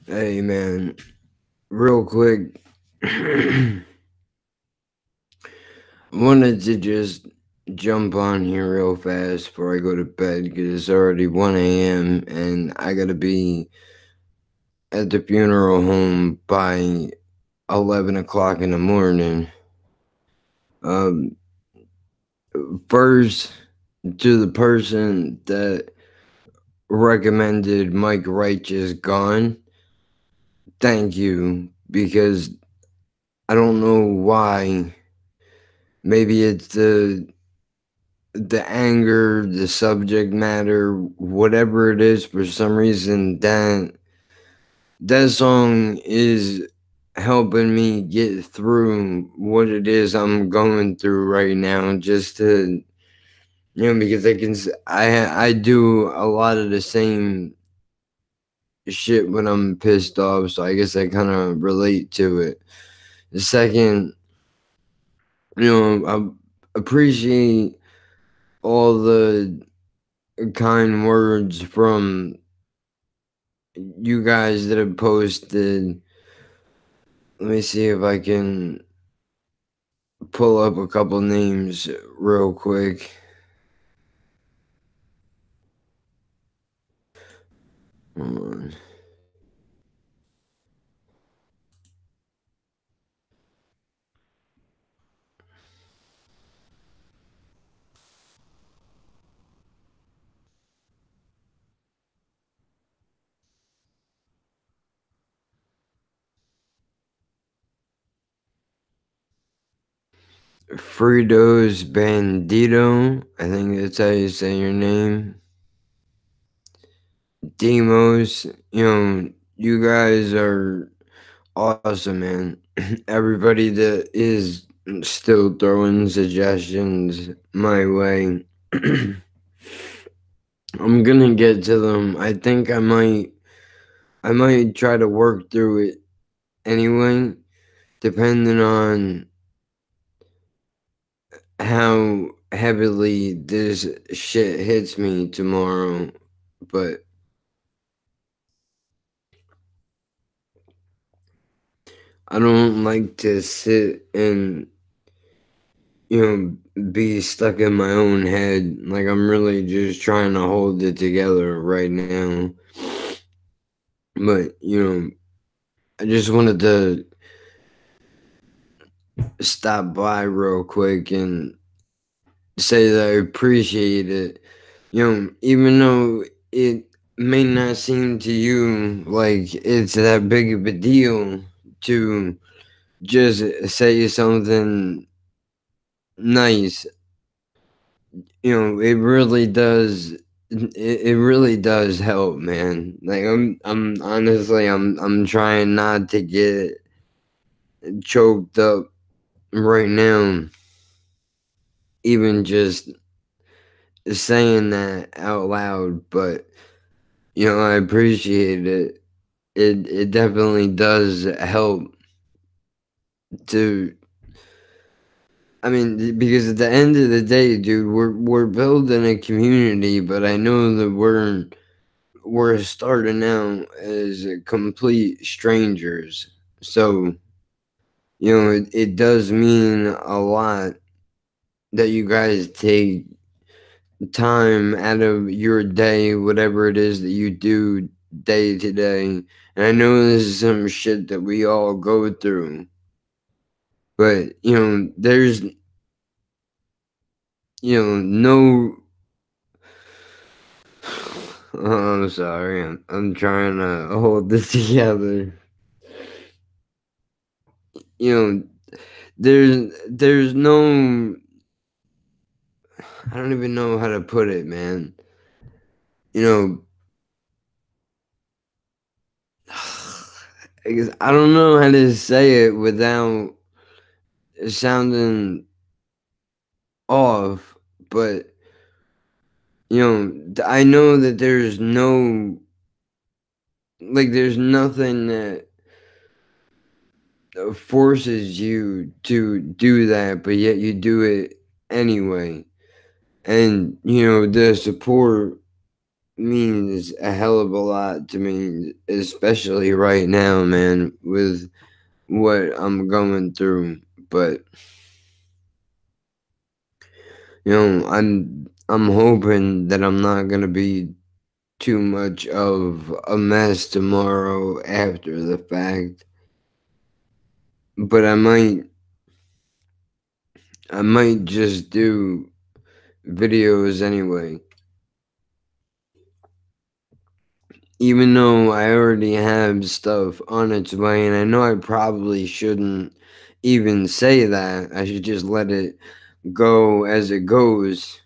Hey man, real quick, wanted to just jump on here real fast before I go to bed because it's already 1 a.m. and I gotta be at the funeral home by 11 o'clock in the morning. Um, First, to the person that recommended Mike Righteous Gone, thank you because I don't know why. Maybe it's the anger, the subject matter, whatever it is, for some reason that song is helping me get through what it is I'm going through right now. Just to because I do a lot of the same shit when I'm pissed off, so I guess I kind of relate to it. The second, I appreciate all the kind words from you guys that have posted. Let me see if I can pull up a couple names real quick. Hold on. Fritos Bandito. I think that's how you say your name. Demos. You guys are awesome, man. Everybody that is still throwing suggestions my way. I'm gonna get to them. I think I might try to work through it anyway, depending on how heavily this shit hits me tomorrow. But I don't like to sit and be stuck in my own head. Like I'm really just trying to hold it together right now. But I just wanted to stop by real quick and say that I appreciate it. Even though it may not seem to you like it's that big of a deal to just say something nice, it really does. It really does help, man. Like I'm honestly, I'm trying not to get choked up right now. Even just saying that out loud, but I appreciate it. It definitely does help to. I mean, because at the end of the day, dude, we're building a community, but I know that we're starting out as complete strangers. So it does mean a lot that you guys take time out of your day, whatever it is that you do day to day. And I know this is some shit that we all go through, but there's no. Oh, I'm sorry. I'm trying to hold this together. You know, there's no. I don't even know how to put it, man. You know, I guess I don't know how to say it without sounding off, but I know that there's no, like, there's nothing that forces you to do that, but yet you do it anyway. And the support, means a hell of a lot to me, especially right now, man, with what I'm going through. But I'm hoping that I'm not gonna be too much of a mess tomorrow after the fact. But I might just do videos anyway. Even though I already have stuff on its way, and I know I probably shouldn't even say that. I should just let it go as it goes.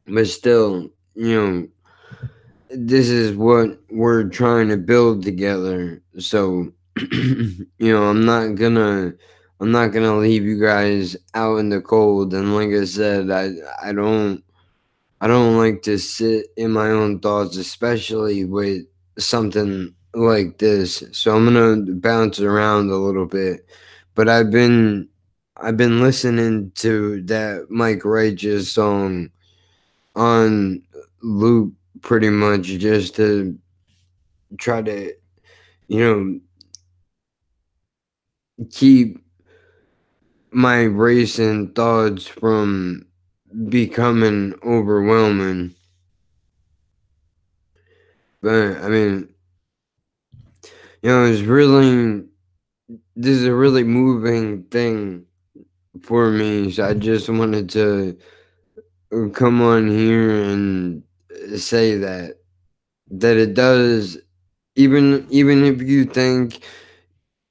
But still, this is what we're trying to build together. So, I'm not gonna leave you guys out in the cold. And like I said, I don't like to sit in my own thoughts, especially with something like this. So I'm gonna bounce around a little bit. But I've been listening to that Mike Righteous song on loop pretty much just to try to, you know, keep my racing thoughts from becoming overwhelming. But I mean, it's really this is a really moving thing for me. So I just wanted to come on here and say that it does, even if you think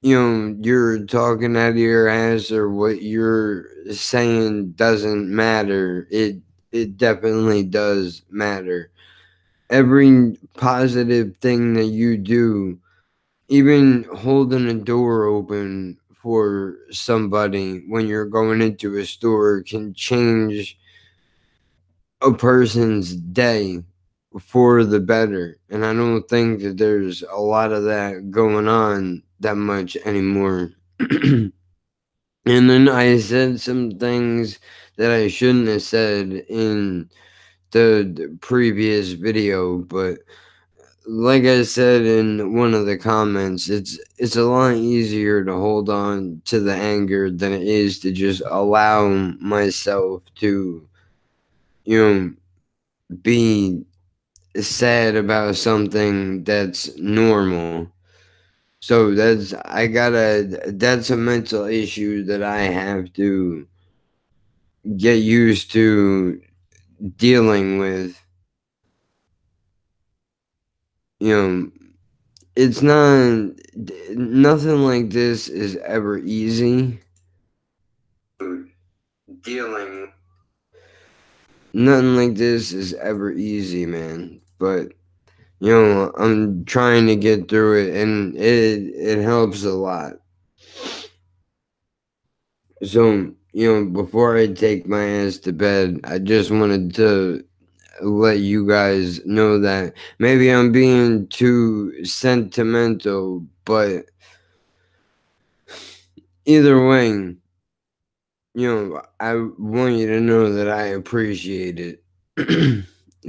you're talking out of your ass or what you're saying doesn't matter, it definitely does matter. Every positive thing that you do, even holding a door open for somebody when you're going into a store, can change a person's day for the better. And I don't think that there's a lot of that going on that much anymore. And then I said some things that I shouldn't have said in the previous video, but like I said in one of the comments, it's a lot easier to hold on to the anger than it is to just allow myself to, be sad about something that's normal. So that's a mental issue that I have to get used to dealing with. You know, it's nothing like this is ever easy. Dealing Nothing like this is ever easy, man. But I'm trying to get through it, and it helps a lot. So, before I take my ass to bed, I just wanted to let you guys know that maybe I'm being too sentimental, but either way, I want you to know that I appreciate it.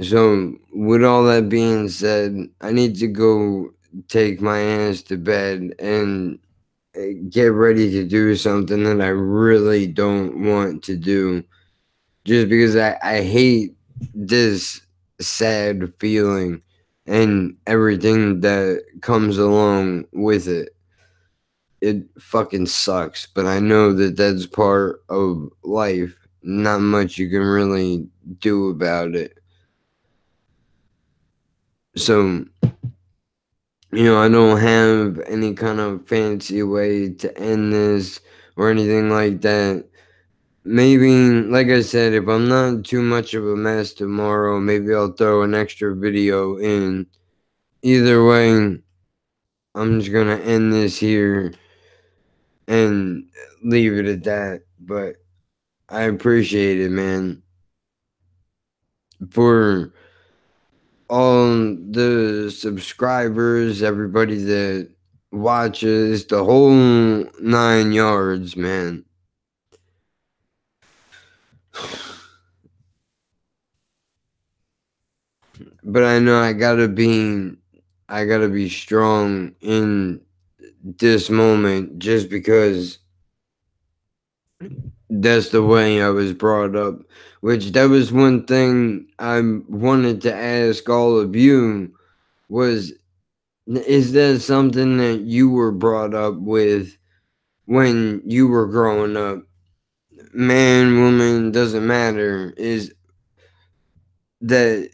So, with all that being said, I need to go take my ass to bed and get ready to do something that I really don't want to do. Just because I hate this sad feeling and everything that comes along with it. It fucking sucks, but I know that that's part of life. Not much you can really do about it. So, I don't have any kind of fancy way to end this or anything like that. Maybe, like I said, if I'm not too much of a mess tomorrow, maybe I'll throw an extra video in. Either way, I'm just gonna end this here and leave it at that. But I appreciate it, man. For all the subscribers, everybody that watches, the whole 9 yards, man. but I know I gotta be strong in this moment just because that's the way I was brought up. Which that was one thing I wanted to ask all of you was, is that something that you were brought up with when you were growing up? Man, woman, doesn't matter. Is that,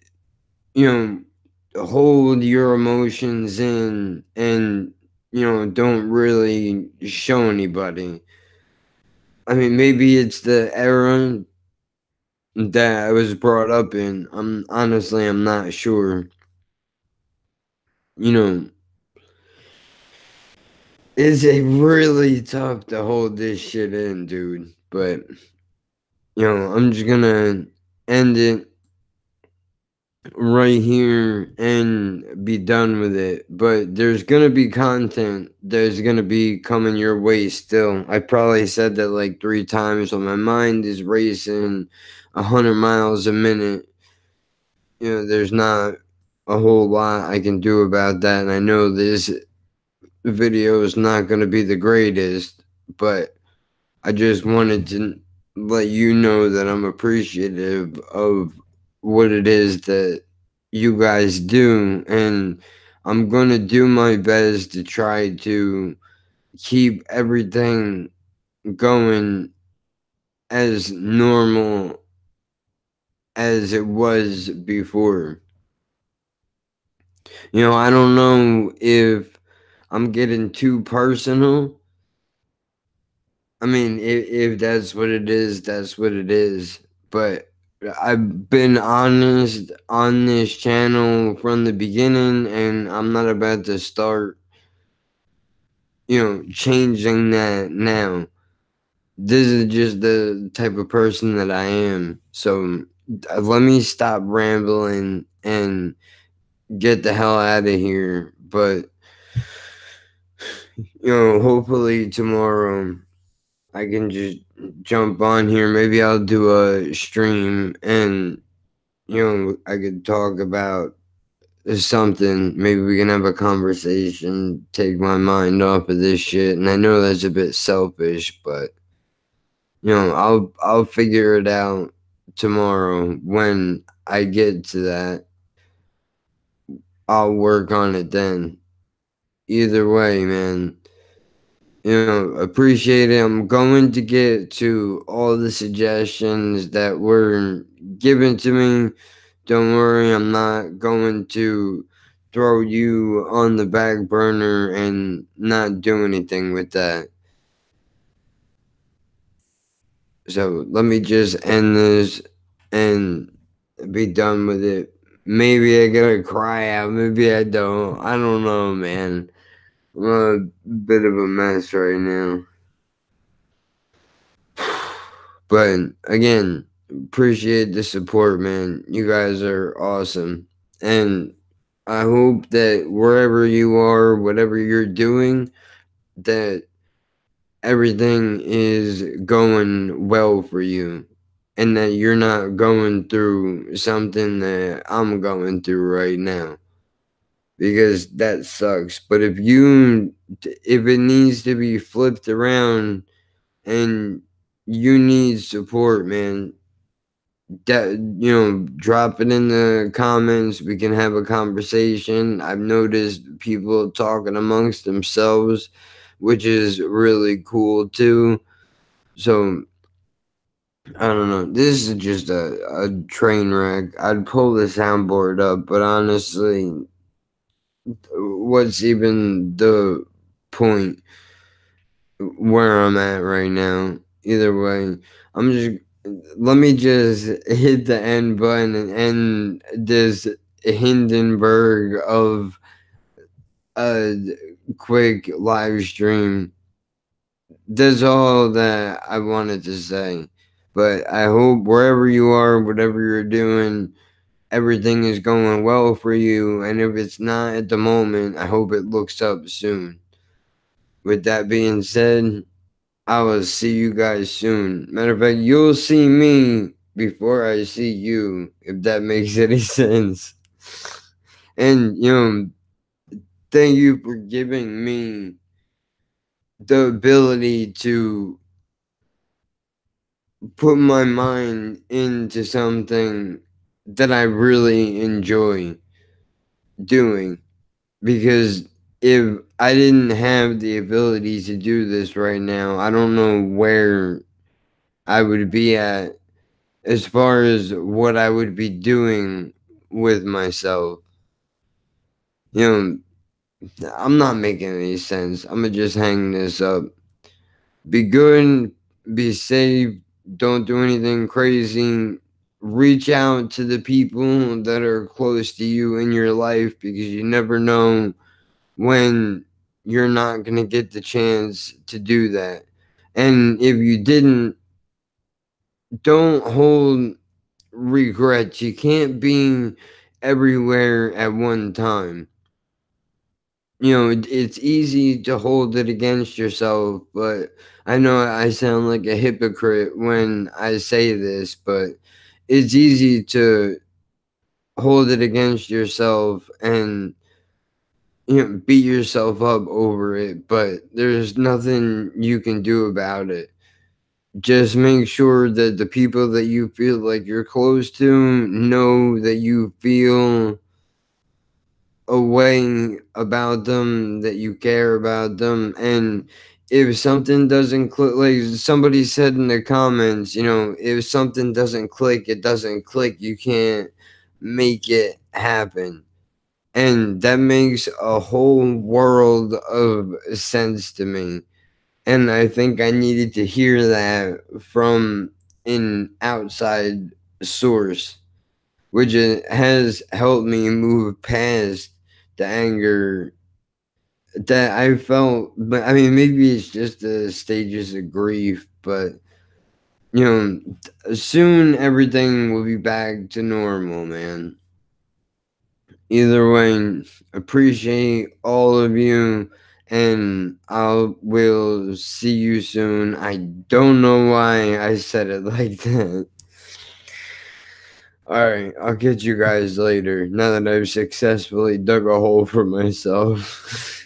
you know, hold your emotions in and, you know, don't really show anybody. I mean, maybe it's the era that I was brought up in. I'm not sure. You know, it's a really tough to hold this shit in, dude. But you know, I'm just gonna end it right here and be done with it. But there's gonna be content there's gonna be coming your way still. I probably said that like 3 times, so my mind is racing 100 miles a minute. You know, there's not a whole lot I can do about that, and I know this video is not gonna be the greatest, but I just wanted to let you know that I'm appreciative of what it is that you guys do, and I'm going to do my best to try to keep everything going as normal as it was before. You know, I don't know if I'm getting too personal. I mean, if that's what it is, that's what it is. But I've been honest on this channel from the beginning, and I'm not about to start, you know, changing that now. This is just the type of person that I am. So let me stop rambling and get the hell out of here. But, you know, hopefully tomorrow I can just jump on here. Maybe I'll do a stream and, you know, I could talk about something. Maybe we can have a conversation, take my mind off of this shit. And I know that's a bit selfish, but you know, I'll figure it out tomorrow when I get to that. I'll work on it then. Either way, man. You know, appreciate it. I'm going to get to all the suggestions that were given to me. Don't worry, I'm not going to throw you on the back burner and not do anything with that. So let me just end this and be done with it. Maybe I gotta cry out, maybe I don't. I don't know, man. I'm a bit of a mess right now. But again, appreciate the support, man. You guys are awesome. And I hope that wherever you are, whatever you're doing, that everything is going well for you. And that you're not going through something that I'm going through right now. Because that sucks. But if it needs to be flipped around and you need support, man, that, you know, drop it in the comments. We can have a conversation. I've noticed people talking amongst themselves, which is really cool too. So I don't know, this is just a train wreck. I'd pull the soundboard up, but honestly, what's even the point where I'm at right now? Either way, I'm just let me just hit the end button and end this Hindenburg of a quick live stream. That's all that I wanted to say. But I hope wherever you are, whatever you're doing, everything is going well for you. And if it's not at the moment, I hope it looks up soon. With that being said, I will see you guys soon. Matter of fact, you'll see me before I see you, if that makes any sense. And, thank you for giving me the ability to put my mind into something that I really enjoy doing. Because if I didn't have the ability to do this right now, I don't know where I would be at as far as what I would be doing with myself. You I'm not making any sense. I'm gonna just hang this up. Be good, be safe, don't do anything crazy. Reach out to the people that are close to you in your life because you never know when you're not gonna get the chance to do that. And if you didn't, don't hold regrets. You can't be everywhere at one time. It's easy to hold it against yourself, but I know I sound like a hypocrite when I say this, but it's easy to hold it against yourself and beat yourself up over it, but there's nothing you can do about it. Just make sure that the people that you feel like you're close to know that you feel a way about them, that you care about them. And if something doesn't click, like somebody said in the comments, if something doesn't click, it doesn't click. You can't make it happen. And that makes a whole world of sense to me. And I think I needed to hear that from an outside source, which has helped me move past the anger that I felt. But I mean, maybe it's just the stages of grief, but soon everything will be back to normal, man. Either way, appreciate all of you, and I will see you soon. I don't know why I said it like that. Alright, I'll catch you guys later now that I've successfully dug a hole for myself.